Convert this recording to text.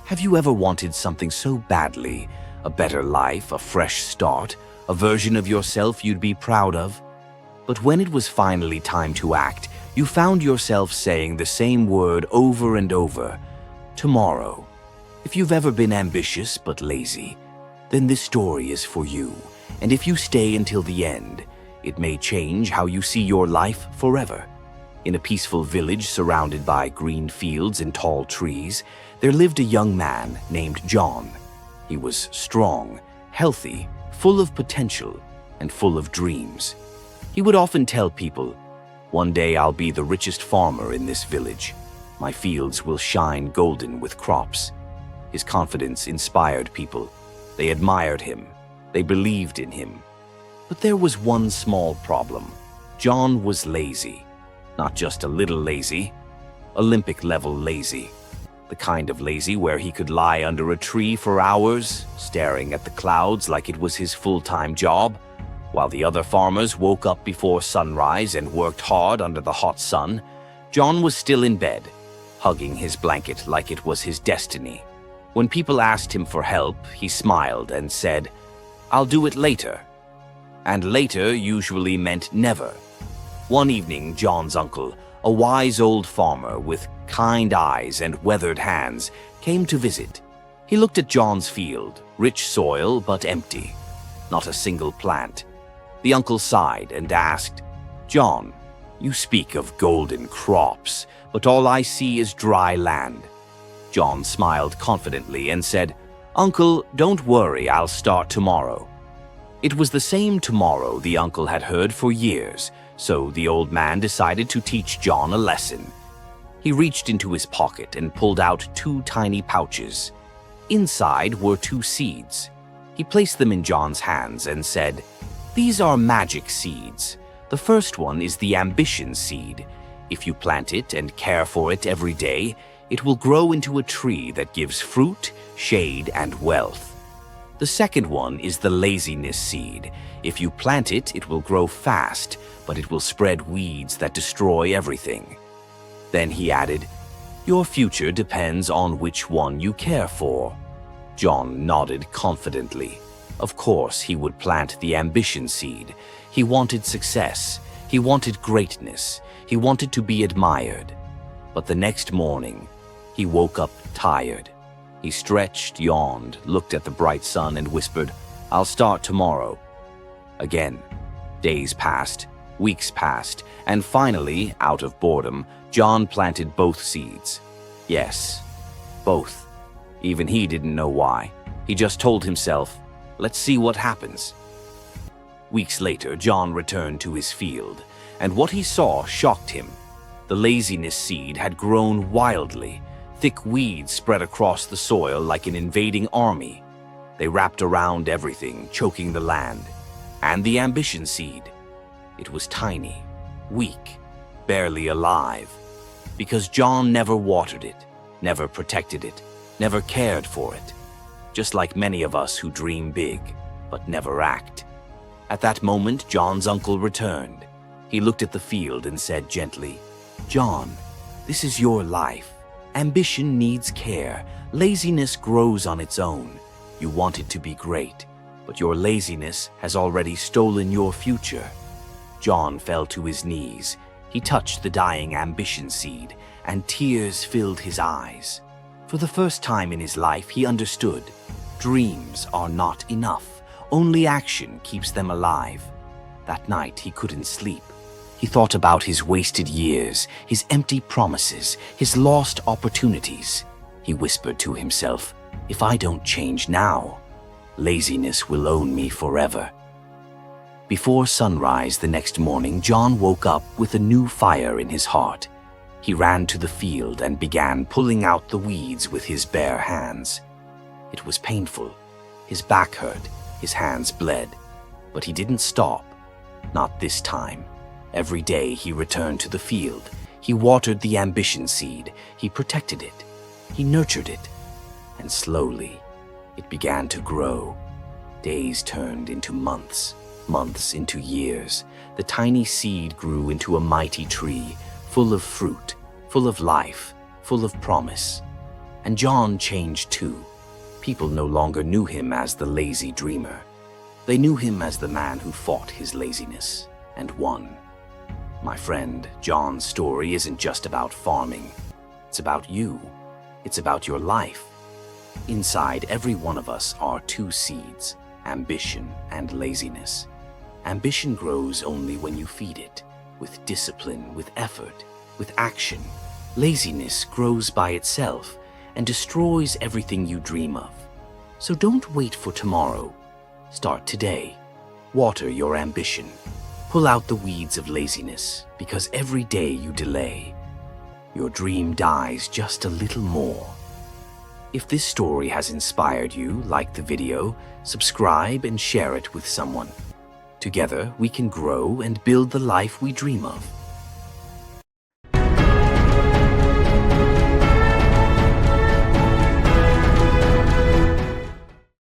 Have you ever wanted something so badly? A better life, a fresh start, a version of yourself you'd be proud of? But when it was finally time to act, you found yourself saying the same word over and over: tomorrow. If you've ever been ambitious but lazy, then this story is for you. And if you stay until the end, it may change how you see your life forever. In a peaceful village surrounded by green fields and tall trees, there lived a young man named John. He was strong, healthy, full of potential, and full of dreams. He would often tell people, "One day I'll be the richest farmer in this village. My fields will shine golden with crops." His confidence inspired people. They admired him. They believed in him. But there was one small problem. John was lazy. Not just a little lazy, Olympic-level lazy. The kind of lazy where he could lie under a tree for hours, staring at the clouds like it was his full-time job, while the other farmers woke up before sunrise and worked hard under the hot sun. John was still in bed, hugging his blanket like it was his destiny. When people asked him for help, he smiled and said, "I'll do it later." And later usually meant never. One evening, John's uncle, a wise old farmer with kind eyes and weathered hands, came to visit. He looked at John's field, rich soil but empty. Not a single plant. The uncle sighed and asked, "John, you speak of golden crops, but all I see is dry land." John smiled confidently and said, "Uncle, don't worry, I'll start tomorrow." It was the same tomorrow the uncle had heard for years, so the old man decided to teach John a lesson. He reached into his pocket and pulled out 2 tiny pouches. Inside were 2 seeds. He placed them in John's hands and said, "These are magic seeds. The first one is the ambition seed. If you plant it and care for it every day, it will grow into a tree that gives fruit, shade, and wealth. The second one is the laziness seed. If you plant it, it will grow fast, but it will spread weeds that destroy everything." Then he added, "Your future depends on which one you care for." John nodded confidently. Of course, he would plant the ambition seed. He wanted success. He wanted greatness. He wanted to be admired. But the next morning, he woke up tired. He stretched, yawned, looked at the bright sun and whispered, "I'll start tomorrow." Again, days passed, weeks passed, and finally, out of boredom, John planted both seeds. Yes, both. Even he didn't know why. He just told himself, "Let's see what happens." Weeks later, John returned to his field, and what he saw shocked him. The laziness seed had grown wildly. Thick weeds spread across the soil like an invading army. They wrapped around everything, choking the land. And the ambition seed. It was tiny, weak, barely alive. Because John never watered it, never protected it, never cared for it. Just like many of us who dream big, but never act. At that moment, John's uncle returned. He looked at the field and said gently, "John, this is your life. Ambition needs care. Laziness grows on its own. You want it to be great, but your laziness has already stolen your future." John fell to his knees. He touched the dying ambition seed, and tears filled his eyes. For the first time in his life, he understood. Dreams are not enough. Only action keeps them alive. That night, he couldn't sleep. He thought about his wasted years, his empty promises, his lost opportunities. He whispered to himself, "If I don't change now, laziness will own me forever." Before sunrise the next morning, John woke up with a new fire in his heart. He ran to the field and began pulling out the weeds with his bare hands. It was painful. His back hurt, his hands bled. But he didn't stop. Not this time. Every day he returned to the field. He watered the ambition seed. He protected it. He nurtured it. And slowly, it began to grow. Days turned into months, months into years. The tiny seed grew into a mighty tree, full of fruit, full of life, full of promise. And John changed too. People no longer knew him as the lazy dreamer. They knew him as the man who fought his laziness and won. My friend, John's story isn't just about farming. It's about you. It's about your life. Inside every one of us are two seeds, ambition and laziness. Ambition grows only when you feed it, with discipline, with effort, with action. Laziness grows by itself and destroys everything you dream of. So don't wait for tomorrow. Start today. Water your ambition. Pull out the weeds of laziness, because every day you delay, your dream dies just a little more. If this story has inspired you, like the video, subscribe and share it with someone. Together, we can grow and build the life we dream of.